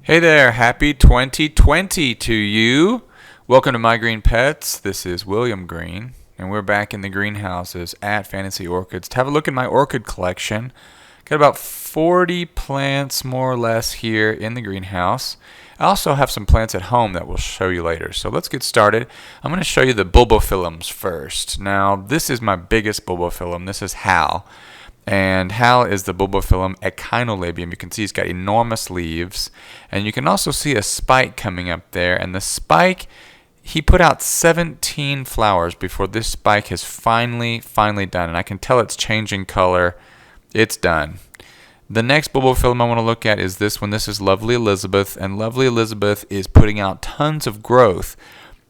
Hey there, happy 2020 to you. Welcome to My Green Pets. This is William Green, and we're back in the greenhouses at Fantasy Orchids to have a look at my orchid collection. Got about 40 plants more or less here in the greenhouse. I also have some plants at home that we'll show you later. So let's get started. I'm going to show you the Bulbophyllums first. Now, this is my biggest Bulbophyllum. This is Hal. And Hal is the Bulbophyllum echinolabium. You can see he's got enormous leaves. And you can also see a spike coming up there. And the spike, he put out 17 flowers before this spike has finally done. And I can tell it's changing color. It's done. The next Bulbophyllum I want to look at is this one. This is Lovely Elizabeth. And Lovely Elizabeth is putting out tons of growth.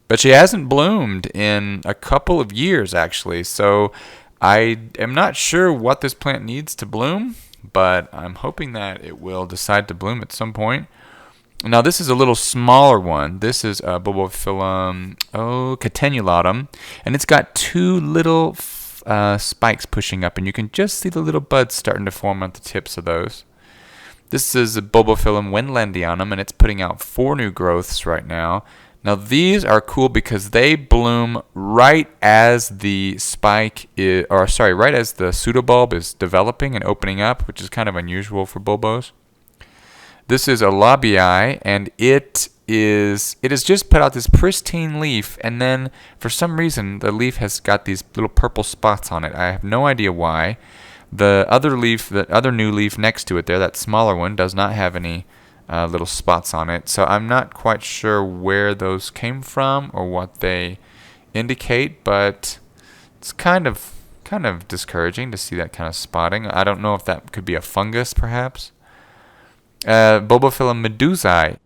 But she hasn't bloomed in a couple of years, actually. So I am not sure what this plant needs to bloom, but I'm hoping that it will decide to bloom at some point. Now, this is a little smaller one. This is a Bulbophyllum Cattleya, and it's got two little spikes pushing up, and you can just see the little buds starting to form on the tips of those. This is a Bulbophyllum Wendlandianum, and it's putting out 4 new growths right now. Now, these are cool because they bloom right as the right as the pseudobulb is developing and opening up, which is kind of unusual for bulbos. This is a labii, and it has just put out this pristine leaf, and then for some reason the leaf has got these little purple spots on it. I have no idea why. The other new leaf next to it there, that smaller one, does not have any little spots on it, so I'm not quite sure where those came from or what they indicate, but it's kind of discouraging to see that kind of spotting. I don't know if that could be a fungus, perhaps. Bulbophyllum medusae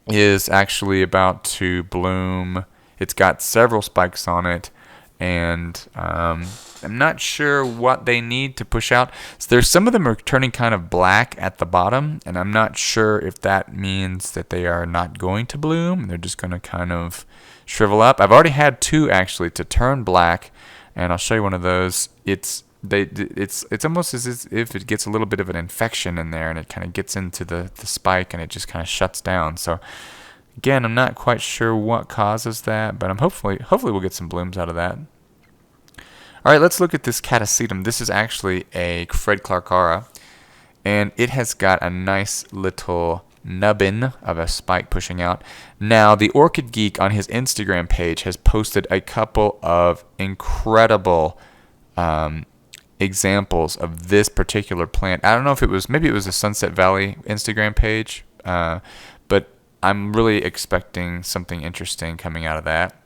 is actually about to bloom. It's got several spikes on it, and I'm not sure what they need to push out. So some of them are turning kind of black at the bottom, and I'm not sure if that means that they are not going to bloom. They're just going to kind of shrivel up. I've already had 2 actually to turn black, and I'll show you one of those. It's almost as if it gets a little bit of an infection in there, and it kind of gets into the spike, and it just kind of shuts down. So again, I'm not quite sure what causes that, but I'm hopefully we'll get some blooms out of that. All right, let's look at this Catasetinae. This is actually a Fred Clarkara, and it has got a nice little nubbin of a spike pushing out. Now, the Orchid Geek on his Instagram page has posted a couple of incredible examples of this particular plant. I don't know if maybe it was a Sunset Valley Instagram page, but I'm really expecting something interesting coming out of that.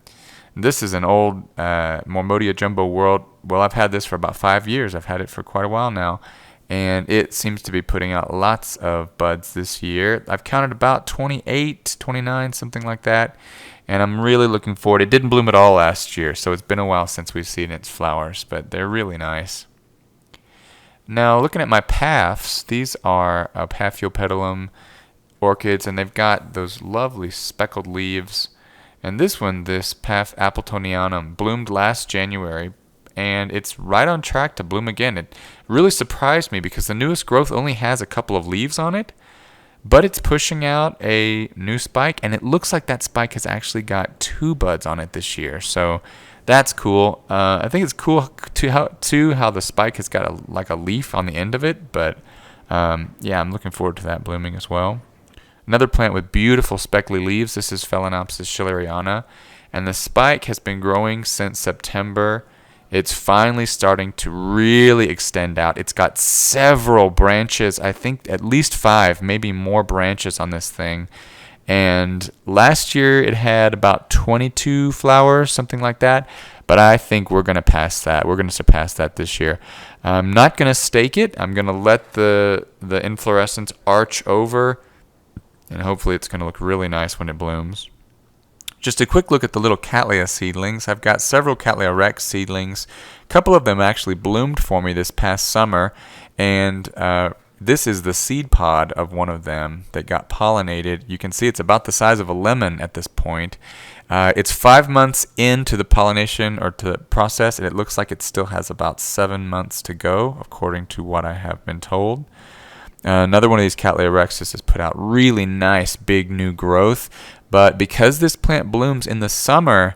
This is an old Mormodia Jumbo World. Well, I've had this for about 5 years. I've had it for quite a while now, and it seems to be putting out lots of buds this year. I've counted about 28, 29, something like that, and I'm really looking forward. It didn't bloom at all last year, so it's been a while since we've seen its flowers, but they're really nice. Now, looking at my Paphs, these are Paphiopedilum orchids, and they've got those lovely speckled leaves. And this one, this Paph Appletonianum, bloomed last January, and it's right on track to bloom again. It really surprised me because the newest growth only has a couple of leaves on it, but it's pushing out a new spike, and it looks like that spike has actually got 2 buds on it this year. So that's cool. I think it's cool how the spike has got a leaf on the end of it, but yeah, I'm looking forward to that blooming as well. Another plant with beautiful speckly leaves. This is Phalaenopsis schilleriana, and the spike has been growing since September. It's finally starting to really extend out. It's got several branches, I think at least 5, maybe more branches on this thing. And last year it had about 22 flowers, something like that. But I think we're going to pass that. We're going to surpass that this year. I'm not going to stake it. I'm going to let the inflorescence arch over, and hopefully it's going to look really nice when it blooms. Just a quick look at the little Cattleya seedlings. I've got several Cattleya rex seedlings. A couple of them actually bloomed for me this past summer, and this is the seed pod of one of them that got pollinated. You can see it's about the size of a lemon at this point. It's 5 months into the pollination or to the process, and it looks like it still has about 7 months to go, according to what I have been told. Another one of these Cattleya rexus has put out really nice big new growth, but because this plant blooms in the summer,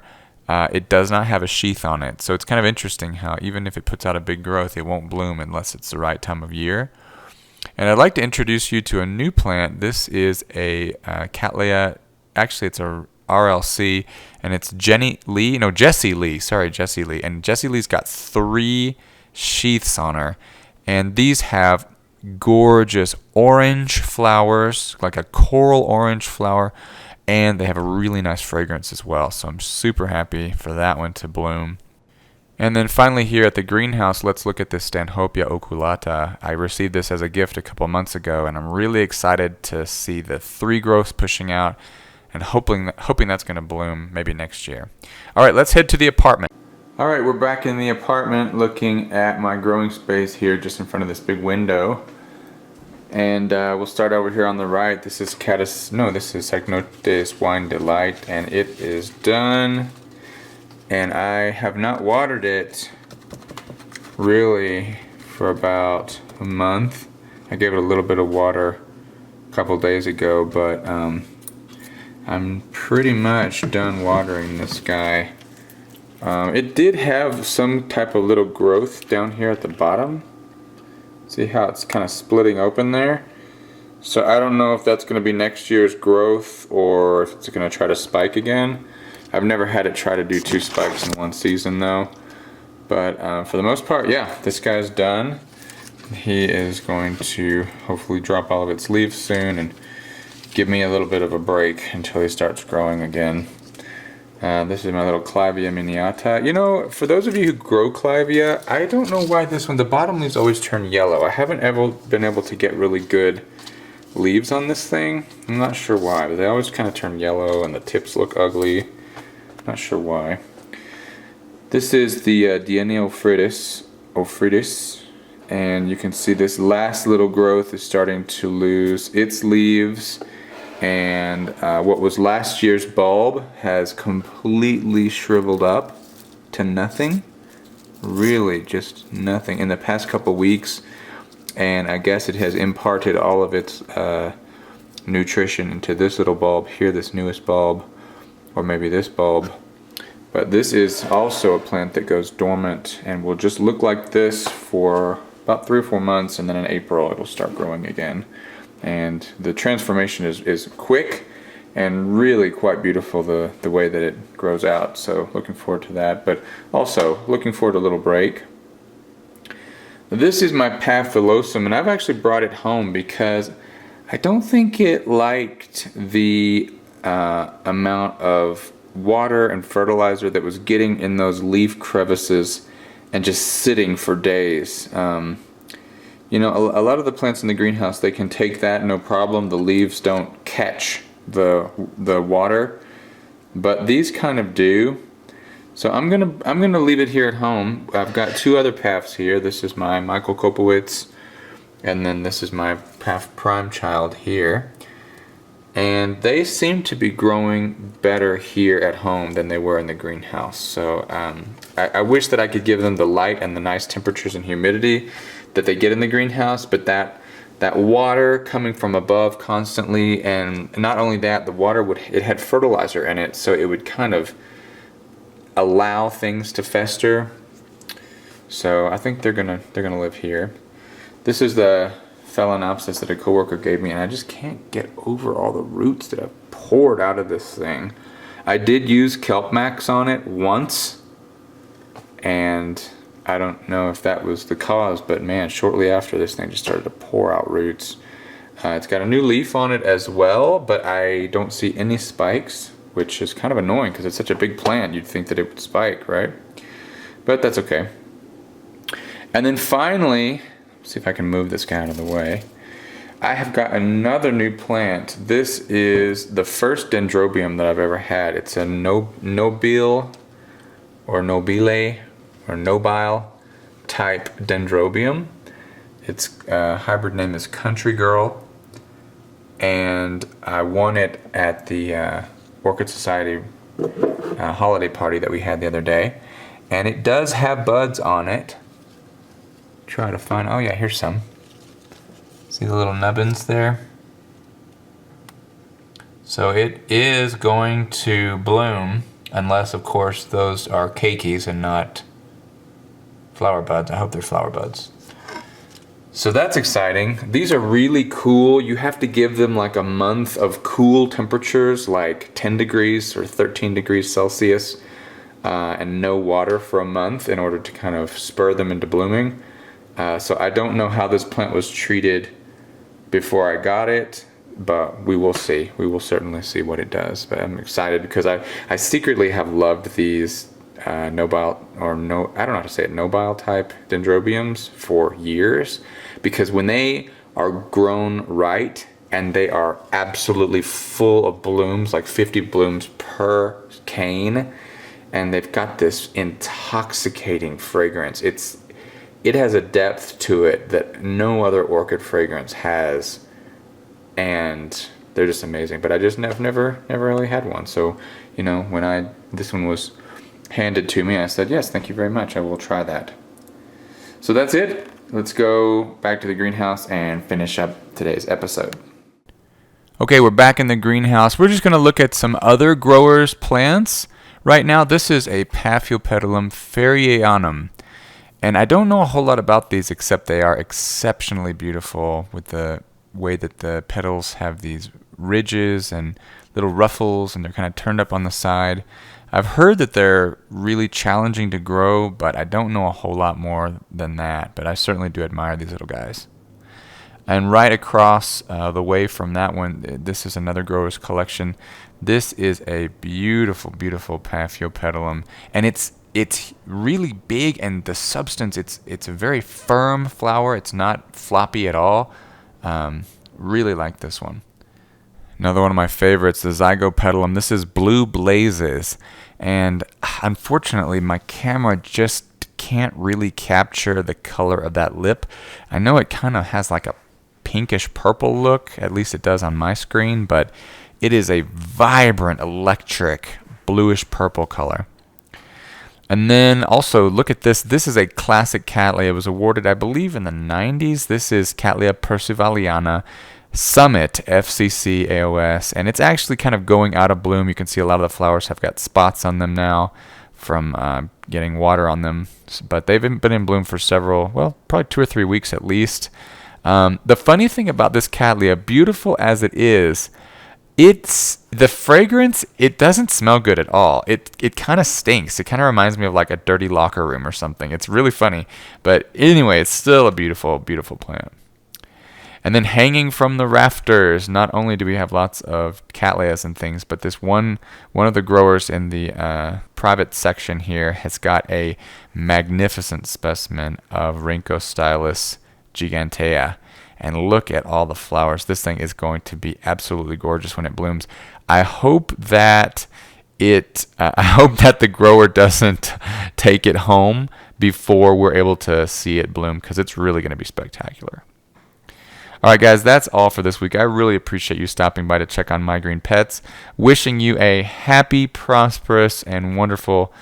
it does not have a sheath on it. So it's kind of interesting how even if it puts out a big growth, it won't bloom unless it's the right time of year. And I'd like to introduce you to a new plant. This is a Cattleya, actually it's a RLC, and it's Jessie Lee. And Jessie Lee's got 3 sheaths on her, and these have gorgeous orange flowers, like a coral orange flower, and they have a really nice fragrance as well. So I'm super happy for that one to bloom. And then finally here at the greenhouse, let's look at this Stanhopeia oculata. I received this as a gift a couple months ago, and I'm really excited to see the 3 growths pushing out, and hoping that's going to bloom maybe next year. All right, let's head to the apartment. All right, we're back in the apartment looking at my growing space here just in front of this big window. And we'll start over here on the right. This is Cycnotes Wine Delight, and it is done. And I have not watered it really for about a month. I gave it a little bit of water a couple days ago, but I'm pretty much done watering this guy. It did have some type of little growth down here at the bottom. See how it's kind of splitting open there? So I don't know if that's going to be next year's growth or if it's going to try to spike again. I've never had it try to do 2 spikes in one season though. But for the most part, yeah, this guy's done. He is going to hopefully drop all of its leaves soon and give me a little bit of a break until he starts growing again. This is my little Clivia miniata. For those of you who grow Clivia, I don't know why this one, the bottom leaves always turn yellow. I haven't ever been able to get really good leaves on this thing. I'm not sure why, but they always kind of turn yellow and the tips look ugly. Not sure why. This is the Ophrydis, and you can see this last little growth is starting to lose its leaves. And what was last year's bulb has completely shriveled up to nothing. Really just nothing in the past couple weeks, and I guess it has imparted all of its nutrition into this little bulb here, this newest bulb, or maybe this bulb. But this is also a plant that goes dormant and will just look like this for about 3 or 4 months, and then in April it will start growing again. And the transformation is quick and really quite beautiful, the way that it grows out. So looking forward to that, but also looking forward to a little break. This is my Paphiopedilum, and I've actually brought it home because I don't think it liked the amount of water and fertilizer that was getting in those leaf crevices and just sitting for days. A lot of the plants in the greenhouse, they can take that no problem. The leaves don't catch the water, but these kind of do. So I'm gonna leave it here at home. I've got 2 other Paphs here. This is my Michael Kopowitz, and then this is my Paph prime child here. And they seem to be growing better here at home than they were in the greenhouse. So I wish that I could give them the light and the nice temperatures and humidity that they get in the greenhouse, but that water coming from above constantly, and not only that, the water it had fertilizer in it, so it would kind of allow things to fester. So I think they're gonna live here. This is the Phalaenopsis that a coworker gave me, and I just can't get over all the roots that have poured out of this thing. I did use Kelp Max on it once, and I don't know if that was the cause, but man, shortly after, this thing just started to pour out roots. It's got a new leaf on it as well, but I don't see any spikes, which is kind of annoying because it's such a big plant. You'd think that it would spike, right? But that's okay. And then finally, see if I can move this guy out of the way. I have got another new plant. This is the first dendrobium that I've ever had. It's a nobile type dendrobium. Its hybrid name is Country Girl, and I won it at the Orchid Society holiday party that we had the other day. And it does have buds on it. Try to find, oh yeah, here's some. See the little nubbins there? So it is going to bloom, unless of course those are keikis and not flower buds. I hope they're flower buds. So that's exciting. These are really cool. You have to give them like a month of cool temperatures, like 10 degrees or 13 degrees Celsius, and no water for a month in order to kind of spur them into blooming. So I don't know how this plant was treated before I got it, but we will see. We will certainly see what it does. But I'm excited because I secretly have loved these nobile, or no, I don't know how to say it, nobile type dendrobiums for years, because when they are grown right and they are absolutely full of blooms, like 50 blooms per cane, and they've got this intoxicating fragrance. It has a depth to it that no other orchid fragrance has, and they're just amazing. But I just never really had one. So, you know, when this one was handed to me, I said, yes, thank you very much, I will try that. So that's it. Let's go back to the greenhouse and finish up today's episode. Okay, we're back in the greenhouse. We're just going to look at some other growers' plants. Right now, this is a Paphiopedilum fairrieanum. And I don't know a whole lot about these, except they are exceptionally beautiful with the way that the petals have these ridges and little ruffles, and they're kind of turned up on the side. I've heard that they're really challenging to grow, but I don't know a whole lot more than that. But I certainly do admire these little guys. And right across the way from that one, this is another grower's collection. This is a beautiful, beautiful Paphiopedilum, and it's really big, and the substance, it's a very firm flower. It's not floppy at all. Really like this one. Another one of my favorites, the Zygopedilum. This is Blue Blazes, and unfortunately my camera just can't really capture the color of that lip. I know it kind of has like a pinkish purple look, at least it does on my screen, but it is a vibrant, electric, bluish purple color. And then also look at this. This is a classic Cattleya. It was awarded, I believe, in the 90s. This is Cattleya persivaliana Summit FCC AOS, and it's actually kind of going out of bloom. You can see a lot of the flowers have got spots on them now from getting water on them, but they've been in bloom for several, well, probably 2 or 3 weeks at least. The funny thing about this Cattleya, beautiful as it is, the fragrance, it doesn't smell good at all. It kind of stinks. It kind of reminds me of like a dirty locker room or something. It's really funny. But anyway, it's still a beautiful, beautiful plant. And then hanging from the rafters, not only do we have lots of Cattleyas and things, but this one of the growers in the private section here has got a magnificent specimen of Rhynchostylus gigantea. And look at all the flowers. This thing is going to be absolutely gorgeous when it blooms. I hope that the grower doesn't take it home before we're able to see it bloom, because it's really going to be spectacular. All right, guys, that's all for this week. I really appreciate you stopping by to check on My Green Pets. Wishing you a happy, prosperous, and wonderful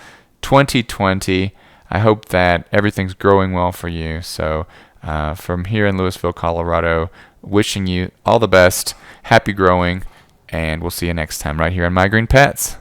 2020. I hope that everything's growing well for you. So from here in Louisville, Colorado, wishing you all the best, happy growing, and we'll see you next time right here on My Green Pets.